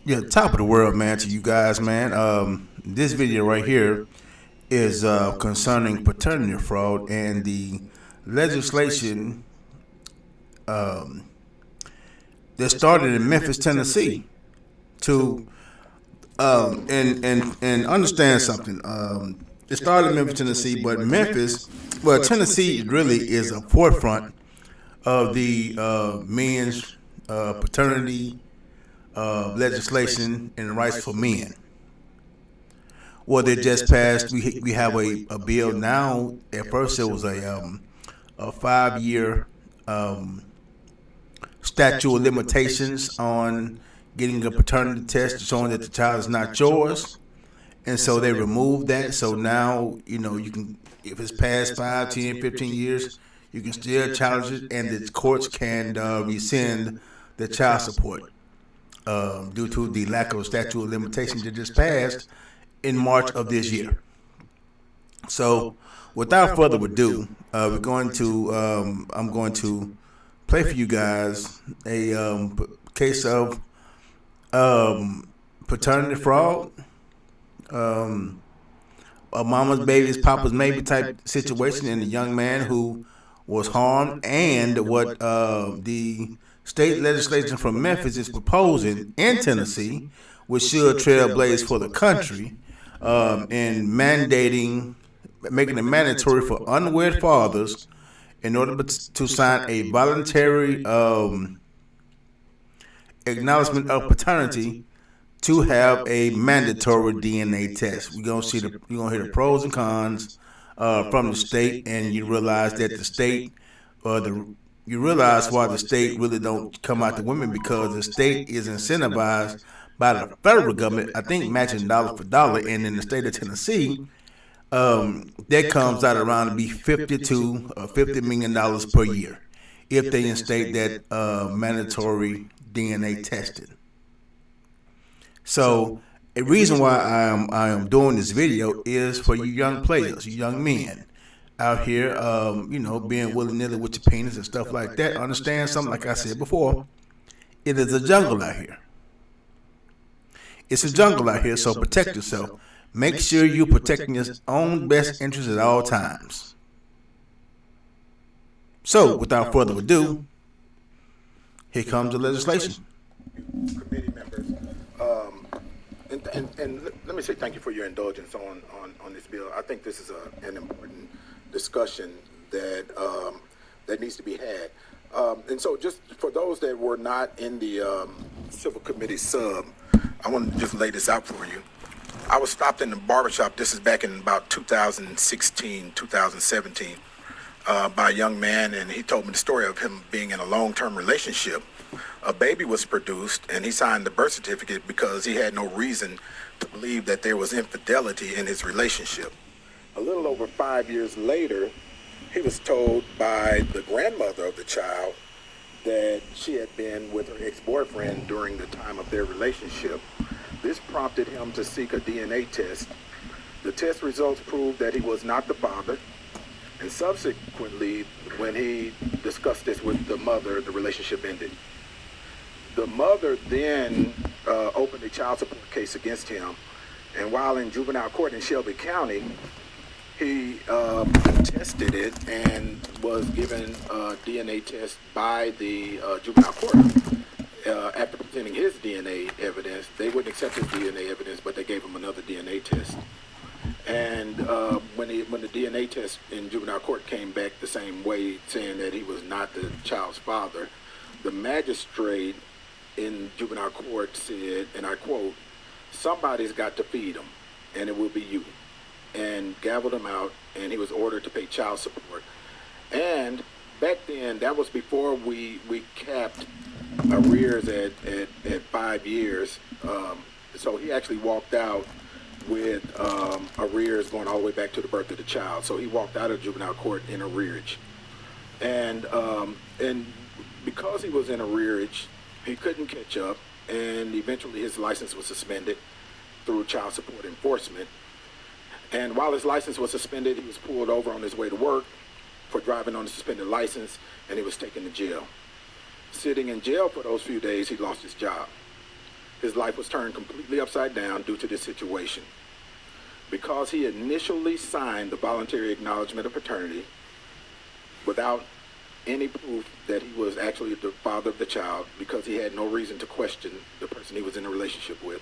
Yeah, top of the world, man, to you guys, man. This video right here is concerning paternity fraud and the legislation that started in Memphis, Tennessee, to and understand something. It started in Memphis, Tennessee, but Tennessee really is a forefront of the men's paternity legislation and rights for men. Well, they just passed. We have a bill now. At first, it was a 5 year statute of limitations on getting a paternity test showing that the child is not yours, and so they removed that. So now you can, if it's past 5, 10, 15 years, you can still challenge it, and the courts can rescind the child support due to the lack of statute of limitations that just passed in March of this year. So, without further ado, I'm going to play for you guys a case of paternity fraud, a mama's baby's papa's maybe type situation, and a young man who was harmed, and what the state legislation from Memphis is proposing in Tennessee, which should trailblaze for the country, in making it mandatory for unwed fathers in order to sign a voluntary acknowledgement of paternity to have a mandatory DNA test. You're gonna hear the pros and cons from the state, and you realize that the state, you realize why the state really don't come out to women, because the state is incentivized by the federal government, I think matching dollar for dollar, and in the state of Tennessee, that comes out around to be $50 million per year if they instate that mandatory DNA testing. So a reason why I am doing this video is for you young players, you young men out here, being willy-nilly with your penis and stuff like that. Understand something, like I said before, it is a jungle out here. It's a jungle out here, so protect yourself. Make sure you're protecting your own best interests at all times. So, without further ado, here comes the legislation. Committee members, and let me say thank you for your indulgence on this bill. I think this is an important discussion that needs to be had. And so, just for those that were not in the Civil Committee sub, I want to just lay this out for you. I was stopped in the barbershop, this is back in about 2016, 2017, by a young man, and he told me the story of him being in a long-term relationship. A baby was produced, and he signed the birth certificate because he had no reason to believe that there was infidelity in his relationship. A little over 5 years later, he was told by the grandmother of the child that she had been with her ex-boyfriend during the time of their relationship. This prompted him to seek a DNA test. The test results proved that he was not the father, and subsequently, when he discussed this with the mother, the relationship ended. The mother then opened a child support case against him, and while in juvenile court in Shelby County, he tested it and was given a DNA test by the juvenile court. After presenting his DNA evidence, they wouldn't accept his DNA evidence, but they gave him another DNA test. And when the DNA test in juvenile court came back the same way, saying that he was not the child's father, the magistrate in juvenile court said, and I quote, "Somebody's got to feed him, and it will be you," and gavelled him out, and he was ordered to pay child support. And back then, that was before we capped arrears at 5 years. So he actually walked out with arrears going all the way back to the birth of the child. So he walked out of juvenile court in arrearage. And because he was in arrearage, he couldn't catch up, and eventually his license was suspended through child support enforcement. And while his license was suspended, he was pulled over on his way to work for driving on a suspended license, and he was taken to jail. Sitting in jail for those few days, he lost his job. His life was turned completely upside down due to this situation. Because he initially signed the voluntary acknowledgement of paternity without any proof that he was actually the father of the child, because he had no reason to question the person he was in a relationship with.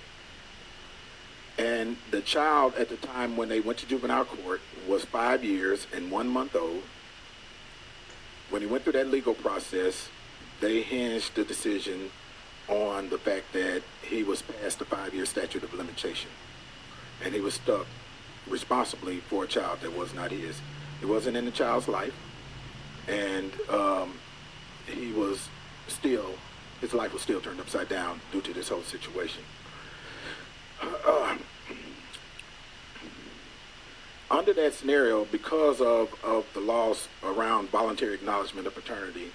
And the child at the time when they went to juvenile court was 5 years and 1 month old. When he went through that legal process, they hinged the decision on the fact that he was past the 5-year statute of limitation. And he was stuck responsibly for a child that was not his. He wasn't in the child's life, and he was still, his life was still turned upside down due to this whole situation. Under that scenario, because of the laws around voluntary acknowledgement of paternity,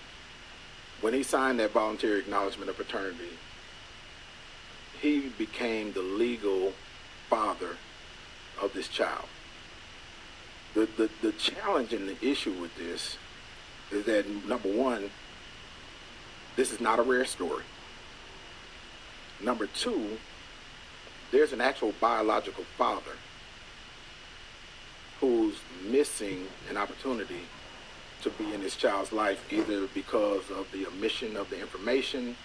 when he signed that voluntary acknowledgement of paternity, he became the legal father of this child. The challenge and the issue with this is that, number one, this is not a rare story. Number two, there's an actual biological father who's missing an opportunity to be in this child's life, either because of the omission of the information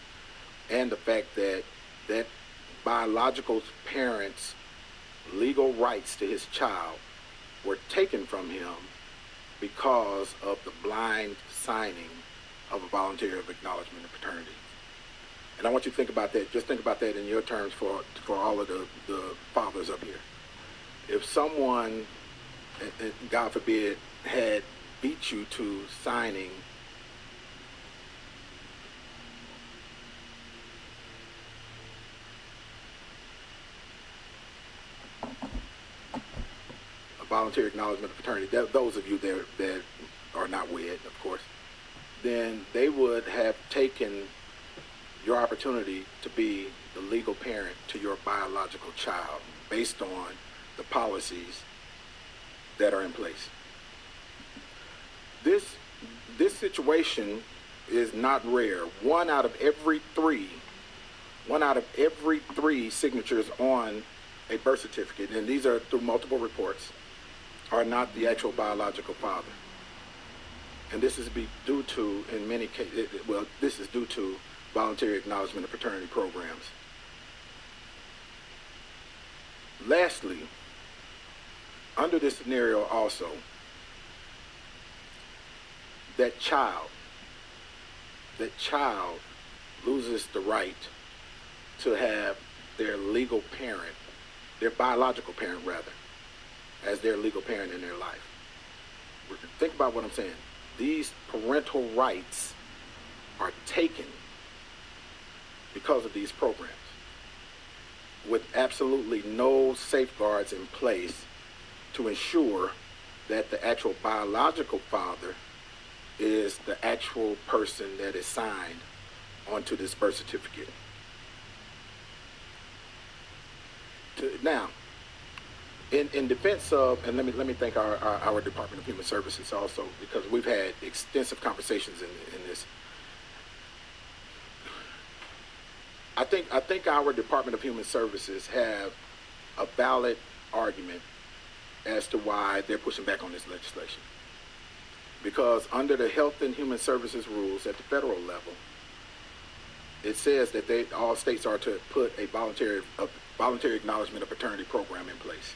and the fact that that biological parent's legal rights to his child were taken from him because of the blind signing of a voluntary acknowledgement of paternity. And I want you to think about that. Just think about that in your terms for all of the fathers up here. If someone, God forbid, had beat you to signing a voluntary acknowledgement of paternity, those of you that are not wed, of course, then they would have taken your opportunity to be the legal parent to your biological child based on the policies that are in place. This situation is not rare. One out of every three signatures on a birth certificate, and these are through multiple reports, are not the actual biological father. And this is due to, in many cases, this is due to voluntary acknowledgement of paternity programs. Lastly, under this scenario also, that child loses the right to have their legal parent, their biological parent rather, as their legal parent in their life. Think about what I'm saying. These parental rights are taken because of these programs, with absolutely no safeguards in place to ensure that the actual biological father is the actual person that is signed onto this birth certificate. Now, in defense of, and let me thank our Department of Human Services also, because we've had extensive conversations in this. I think our Department of Human Services have a valid argument as to why they're pushing back on this legislation. Because under the Health and Human Services rules at the federal level, it says that all states are to put a voluntary acknowledgement of paternity program in place.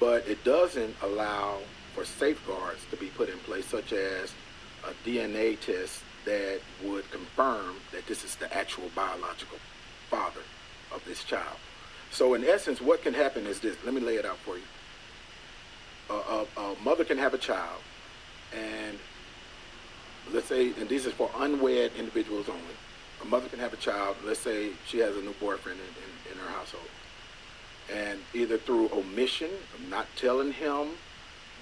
But it doesn't allow for safeguards to be put in place, such as a DNA test that would confirm that this is the actual biological father of this child. So in essence, what can happen is this. Let me lay it out for you. A mother can have a child, and let's say, and this is for unwed individuals only. A mother can have a child, let's say she has a new boyfriend in her household. And either through omission, of not telling him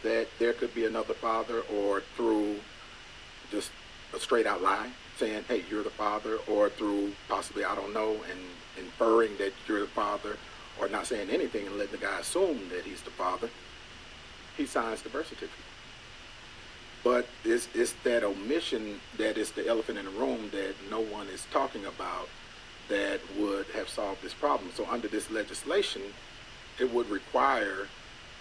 that there could be another father, or through just a straight out lie, saying, hey, you're the father, or through possibly, I don't know, and inferring that you're the father, or not saying anything and letting the guy assume that he's the father, he signs the birth certificate. But it's that omission that is the elephant in the room that no one is talking about, that would have solved this problem. So under this legislation, it would require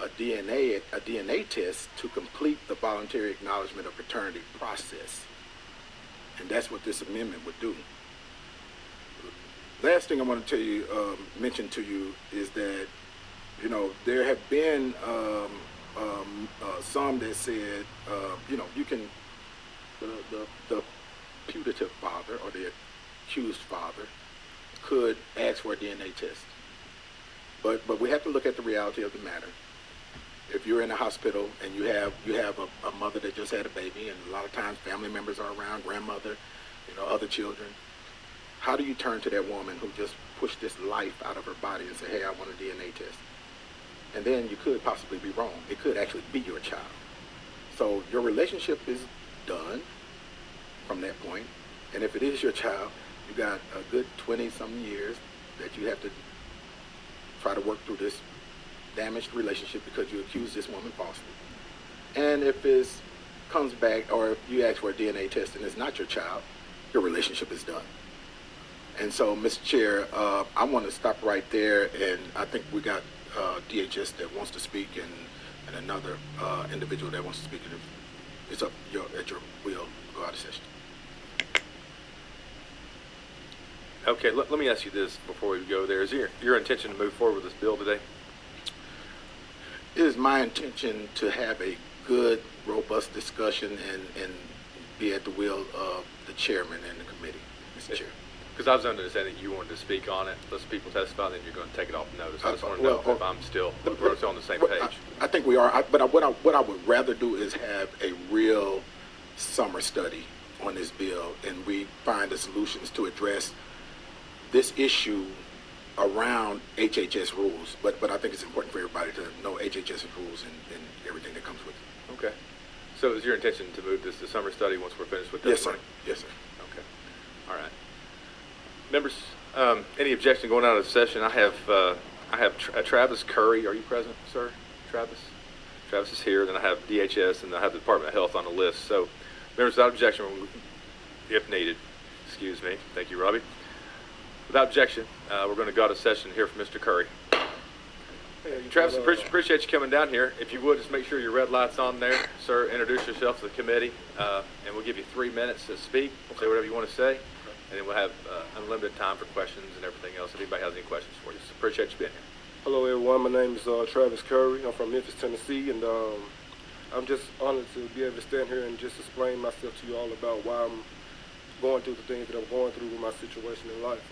a DNA test to complete the voluntary acknowledgement of paternity process. And that's what this amendment would do. Last thing I want to tell you, mention to you, is that, there have been some that said, you can, the putative father or the accused father could ask for a DNA test. But we have to look at the reality of the matter. If you're in a hospital and you have a mother that just had a baby, and a lot of times family members are around, grandmother, other children, how do you turn to that woman who just pushed this life out of her body and say, hey, I want a DNA test? And then you could possibly be wrong. It could actually be your child. So your relationship is done from that point. And if it is your child, you got a good 20-something years that you have to try to work through this damaged relationship because you accused this woman falsely. And if it comes back, or if you ask for a DNA test and it's not your child, your relationship is done. And so, Mr. Chair, I want to stop right there, and I think we got DHS that wants to speak, and another individual that wants to speak. And it's up at your will. Go out of session. Okay, let me ask you this before we go there. Is your intention to move forward with this bill today? It is my intention to have a good, robust discussion and be at the will of the chairman and the committee, Mr. Chair. Because I was under the understanding that you wanted to speak on it. Let people testify, then you're going to take it off notice. I just want to know if I'm still on the same page. I think we are. But what I would rather do is have a real summer study on this bill, and we find the solutions to address this issue around HHS rules. But I think it's important for everybody to know HHS rules and everything that comes with it. Okay. So is your intention to move this to summer study once we're finished with this? Yes, sir. Yes, sir. Okay. All right. Members, any objection going out of session? I have Travis Curry. Are you present, sir? Travis? Travis is here. Then I have DHS, and I have the Department of Health on the list. So, members, without objection, if needed. Excuse me. Thank you, Robbie. Without objection, we're going to go out of session here from Mr. Curry. Hey, Travis, appreciate you coming down here. If you would, just make sure your red light's on there, sir. Introduce yourself to the committee, and we'll give you 3 minutes to speak. Say whatever you want to say. And then we'll have unlimited time for questions and everything else if anybody has any questions for you. So appreciate you being here. Hello, everyone. My name is Travis Curry. I'm from Memphis, Tennessee, and I'm just honored to be able to stand here and just explain myself to you all about why I'm going through the things that I'm going through with my situation in life.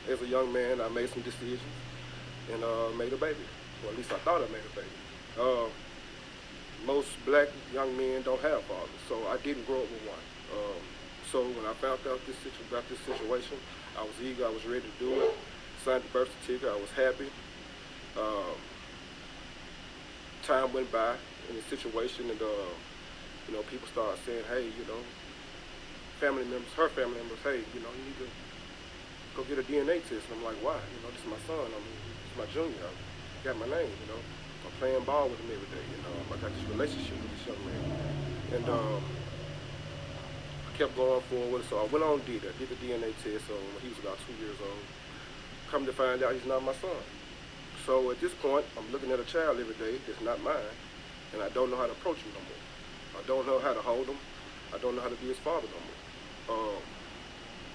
As a young man, I made some decisions and made a baby. Well, at least I thought I made a baby. Most black young men don't have fathers, so I didn't grow up with one. So when I found out about this situation, I was eager, I was ready to do it. Signed the birth certificate, I was happy. Time went by in the situation, and people started saying, hey, family members, her family members, hey, you need to go get a DNA test. And I'm like, why? This is my son. It's my junior. I got my name. I'm playing ball with him every day. I got this relationship with this young man, and kept going forward, so I went on and did it. I did the DNA test when he was about 2 years old. Come to find out he's not my son. So at this point, I'm looking at a child every day that's not mine, and I don't know how to approach him no more. I don't know how to hold him. I don't know how to be his father no more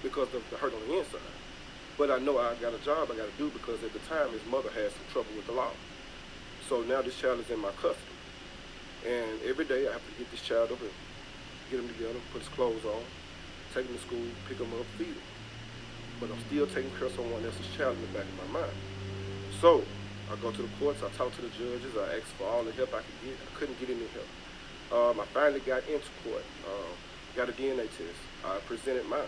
because of the hurt on the inside. But I know I got a job I got to do because at the time his mother had some trouble with the law. So now this child is in my custody, and every day I have to get this child up and get him together, put his clothes on, take him to school, pick him up, feed him. But I'm still taking care of someone else's child in the back of my mind. So I go to the courts, I talk to the judges, I ask for all the help I could get. I couldn't get any help. I finally got into court, got a DNA test. I presented mine.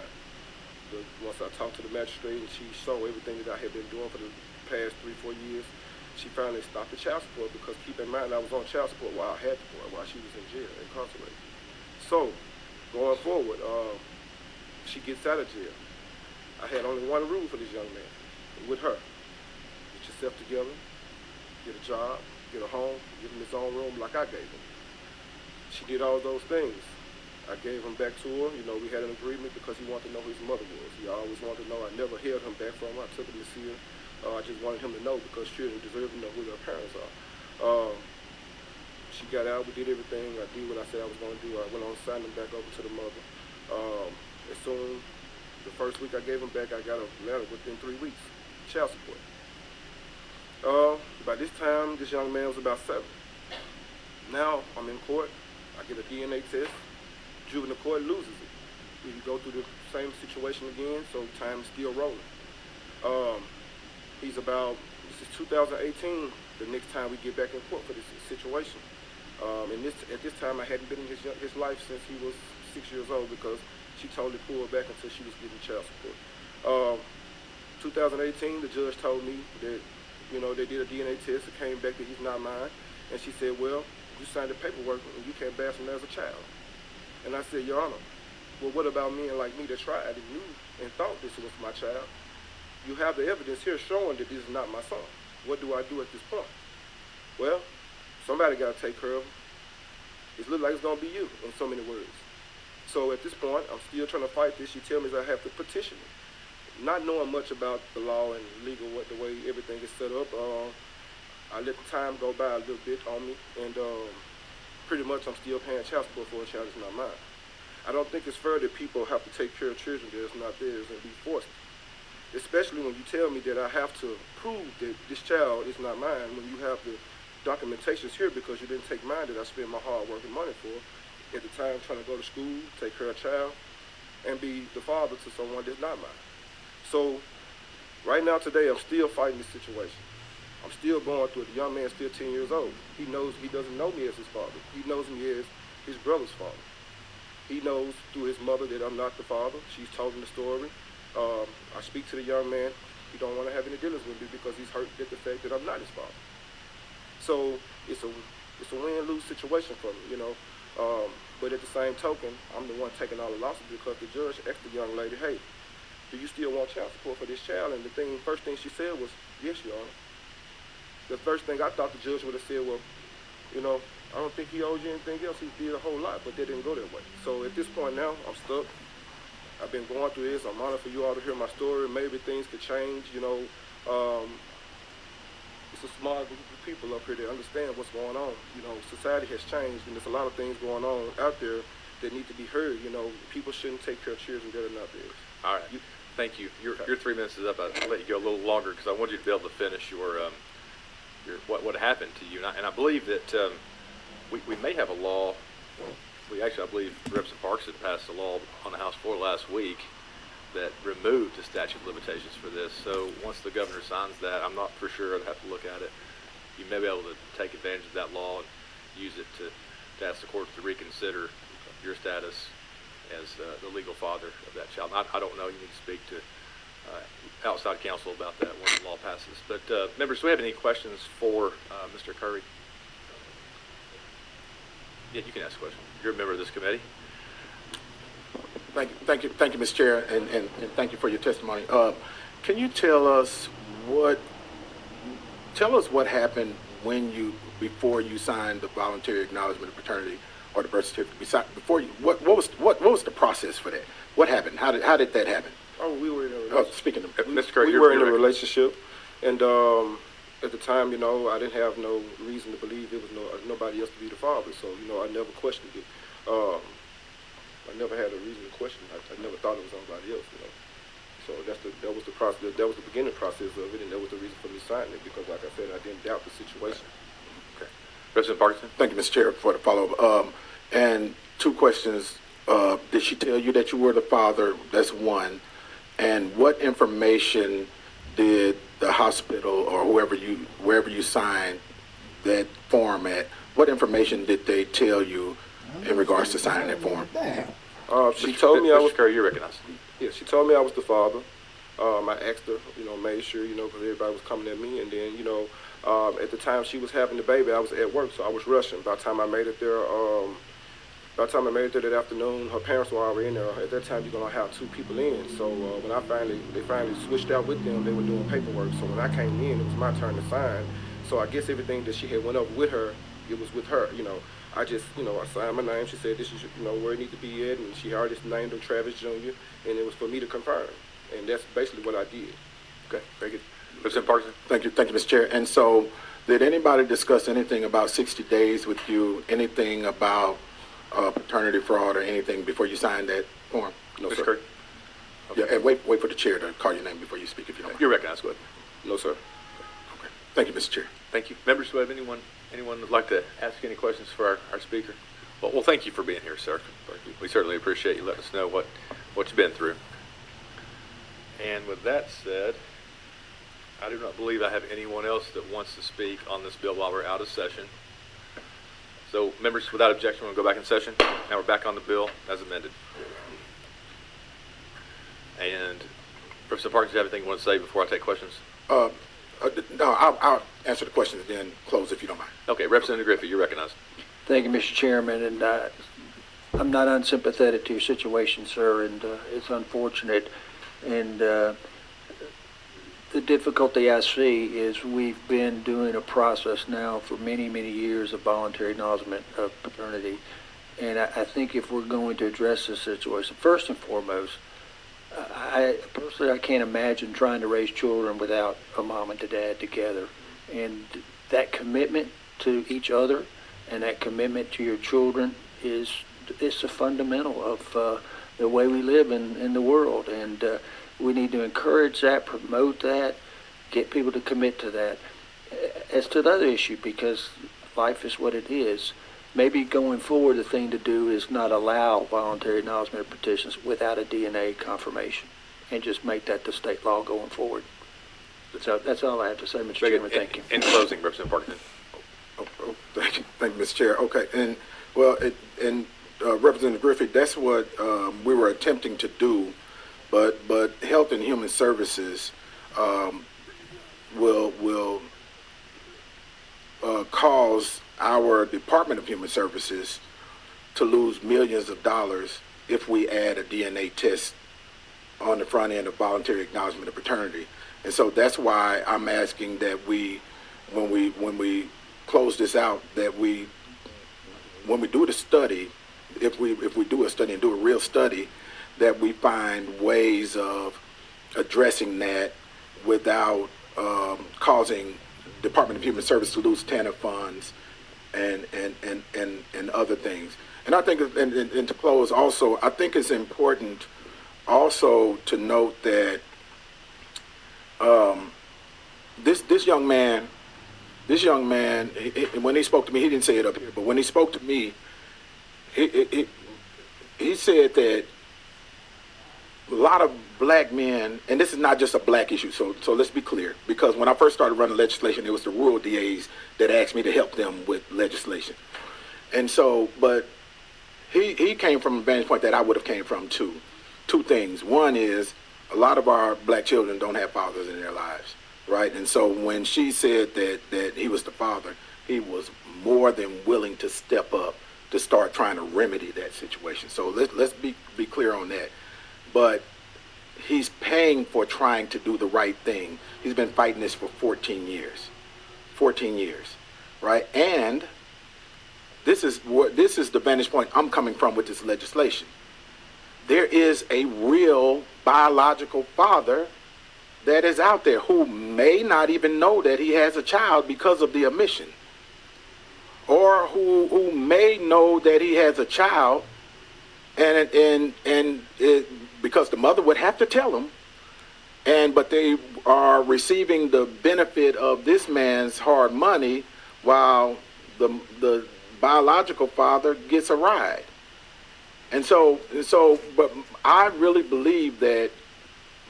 Once I talked to the magistrate and she saw everything that I had been doing for the past 3-4 years, she finally stopped the child support because keep in mind I was on child support while I had the boy, while she was in jail, incarcerated. So, going forward, she gets out of jail. I had only one rule for this young man, with her. Get yourself together, get a job, get a home, give him his own room like I gave him. She did all those things. I gave him back to her. You know, we had an agreement because he wanted to know who his mother was. He always wanted to know. I never held him back from her. I took him to see her. I just wanted him to know because children deserve to know who their parents are. She got out. We did everything. I did what I said I was going to do. I went on and signed him back over to the mother. As soon the first week I gave him back, I got a letter within 3 weeks. Child support. By this time, this young man was about 7. Now I'm in court. I get a DNA test. Juvenile court loses it. We go through the same situation again, so time is still rolling. He's about, this is 2018, the next time we get back in court for this situation. At this time, I hadn't been in his life since he was 6 years old because she totally pulled back until she was getting child support. 2018, the judge told me that, you know, they did a DNA test. It came back that he's not mine. And she said, well, you signed the paperwork and you can't bash him as a child. And I said, Your Honor, well, what about men like me that tried and knew and thought this was my child? You have the evidence here showing that this is not my son. What do I do at this point? Well, somebody got to take care of him. It looks like it's going to be you, in so many words. So at this point, I'm still trying to fight this. She tells me that I have to petition it. Not knowing much about the law and legal, the way everything is set up, I let the time go by a little bit on me, and pretty much I'm still paying child support for a child that's not mine. I don't think it's fair that people have to take care of children that is not theirs and be forced, especially when you tell me that I have to prove that this child is not mine when you have the documentations here because you didn't take mine that I spent my hard work and money for at the time trying to go to school, take care of a child, and be the father to someone that's not mine. So right now today I'm still fighting this situation. I'm still going through it. The young man's still 10 years old. He knows he doesn't know me as his father. He knows me as his brother's father. He knows through his mother that I'm not the father. She's told him the story. I speak to the young man. He don't want to have any dealings with me because he's hurt at the fact that I'm not his father. So it's a win-lose situation for me, you know. But at the same token, I'm the one taking all the losses because the judge asked the young lady, hey, do you still want child support for this child? And the first thing she said was, yes, Your Honor. The first thing I thought the judge would have said, well, you know, I don't think he owes you anything else. He did a whole lot, but that didn't go that way. So at this point now, I'm stuck. I've been going through this. I'm honored for you all to hear my story. Maybe things could change, you know. It's a small group of people up here that understand what's going on. You know, society has changed, and there's a lot of things going on out there that need to be heard. You know, people shouldn't take care of children that are not theirs. All right. Thank you. Your 3 minutes is up. I'll let you go a little longer because I want you to be able to finish your what happened to you. And I believe that we may have a law. I believe Representative Parks had passed a law on the House floor last week that removed the statute of limitations for this. So once the governor signs that, I'm not for sure. I'd have to look at it. You may be able to take advantage of that law and use it to ask the court to reconsider your status as the legal father of that child. I don't know. You need to speak to outside counsel about that when the law passes. But members, do we have any questions for Mr. Curry? Yeah, you can ask a question. You're a member of this committee. Thank you, Mr. Chair, and thank you for your testimony. Can you tell us what happened before you signed the voluntary acknowledgement of paternity or the birth certificate? Before you, what was the process for that? What happened? How did that happen? Oh, we were in a relationship. Speaking of Mr. Curry, we were in a relationship, and at the time, you know, I didn't have no reason to believe there was nobody else to be the father. So, you know, I never questioned it. I never had a reason to question it. I never thought it was somebody else, you know. So that was the process. That was the beginning process of it, and that was the reason for me signing it because, like I said, I didn't doubt the situation. Okay. President Parkinson. Thank you, Mr. Chair, for the follow-up. And 2 questions. Did she tell you that you were the father? That's one. And what information did the hospital or wherever you signed that form at, what information did they tell you in regards to signing that form? She told me I was. Mr. Curry, you're recognized. Yeah, she told me I was the father. I asked her, you know, made sure, you know, because everybody was coming at me, and then, you know, at the time she was having the baby, I was at work, so I was rushing. By the time I made it there, that afternoon, her parents were already in there. At that time, you're gonna have 2 people in. So when they finally switched out with them, they were doing paperwork. So when I came in, it was my turn to sign. So I guess everything that she had went over with her, it was with her. You know, I just, I signed my name. She said this is, where it needs to be at, and she already named him Travis Jr., and it was for me to confirm. And that's basically what I did. Okay, very good. Representative Parkinson? Thank you, Mr. Chair. And so, did anybody discuss anything about 60 days with you, anything about paternity fraud or anything before you signed that form? No, Mr. sir. Curry? Yeah, and wait for the chair to call your name before you speak, if you don't mind. You're recognized. Go ahead. No, sir. Okay. Thank you, Mr. Chair. Thank you. Members, do we have anyone would like to ask any questions for our speaker? Well, thank you for being here, sir. We certainly appreciate you letting us know what you've been through. And with that said, I do not believe I have anyone else that wants to speak on this bill while we're out of session. So, members, without objection, we'll go back in session. Now we're back on the bill as amended. And Representative Parkinson, do you have anything you want to say before I take questions? No, I'll answer the questions and then close if you don't mind. Okay, Representative Griffith, you're recognized. Thank you, Mr. Chairman, and I'm not unsympathetic to your situation, sir, and it's unfortunate. And the difficulty I see is we've been doing a process now for many, many years of voluntary acknowledgement of paternity, and I think if we're going to address this situation, first and foremost, I can't imagine trying to raise children without a mom and a dad together, and that commitment to each other and that commitment to your children it's a fundamental of the way we live in the world, and we need to encourage that, promote that, get people to commit to that. As to the other issue, because life is what it is, maybe going forward the thing to do is not allow voluntary acknowledgement of petitions without a DNA confirmation, and just make that the state law going forward. So that's all I have to say, Mr. Chairman. Thank you. In closing, Representative Parkinson. Thank you, Mr. Chair. Okay, and Representative Griffith, that's what we were attempting to do, but Health and Human Services will cause our Department of Human Services to lose millions of dollars if we add a DNA test on the front end of voluntary acknowledgement of paternity. And so that's why I'm asking that when we close this out, that when we do the study, if we do a study and do a real study, that we find ways of addressing that without causing Department of Human Services to lose TANF funds and other things. And I think, and to close also, I think it's important also to note that this young man, when he spoke to me, he didn't say it up here, but when he spoke to me, he said that a lot of black men, and this is not just a black issue, so let's be clear, because when I first started running legislation, it was the rural DAs that asked me to help them with legislation. And so, but he came from a vantage point that I would have came from too. Two things. One is a lot of our black children don't have fathers in their lives, right? And so when she said that he was the father, he was more than willing to step up to start trying to remedy that situation. So let's be clear on that. But he's paying for trying to do the right thing. He's been fighting this for 14 years. 14 years, right? And this is the vantage point I'm coming from with this legislation. There is a real biological father that is out there who may not even know that he has a child because of the omission, or who may know that he has a child because the mother would have to tell him, but they are receiving the benefit of this man's hard money while the biological father gets a ride. And so, but I really believe that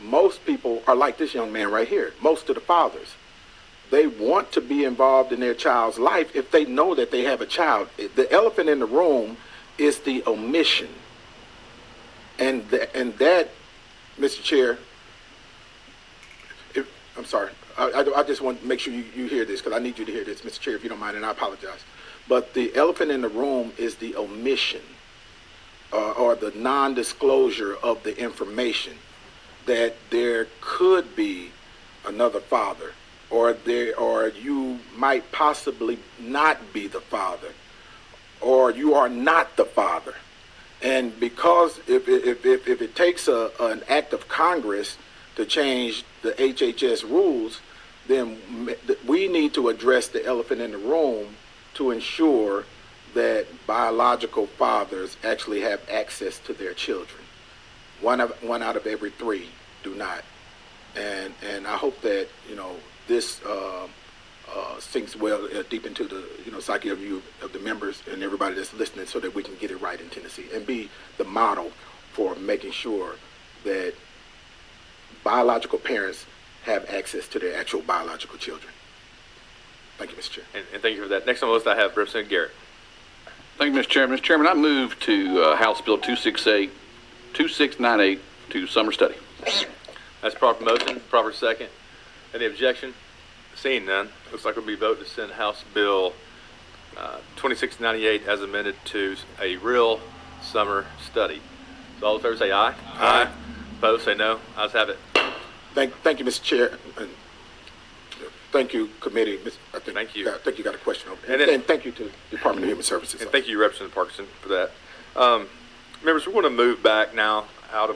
most people are like this young man right here. Most of the fathers, they want to be involved in their child's life if they know that they have a child. The elephant in the room is the omission. And that, Mr. Chair, I'm sorry. I just want to make sure you hear this, because I need you to hear this, Mr. Chair, if you don't mind, and I apologize. But the elephant in the room is the omission or the non-disclosure of the information that there could be another father, or you might possibly not be the father, or you are not the father. And because if it takes an act of Congress to change the HHS rules, then we need to address the elephant in the room to ensure that biological fathers actually have access to their children. One out of every three do not. And I hope that, this sinks well deep into the psyche of the members and everybody that's listening, so that we can get it right in Tennessee and be the model for making sure that biological parents have access to their actual biological children. Thank you, Mr. Chair. And thank you for that. Next on the list, I have Representative Garrett. Thank you, Mr. Chairman. Mr. Chairman, I move to House Bill 2698 to summer study. That's proper motion, proper second. Any objection? Seeing none, looks like we'll be voting to send House Bill 2698 as amended to a real summer study. So all in favor say aye. Aye. Opposed say no. Ayes have it. Thank you, Mr. Chair. And thank you, committee. Thank you. I think you got a question over there. And thank you to the Department of Human Services. And thank you, Representative Parkinson, for that. Members, we're going to move back now out of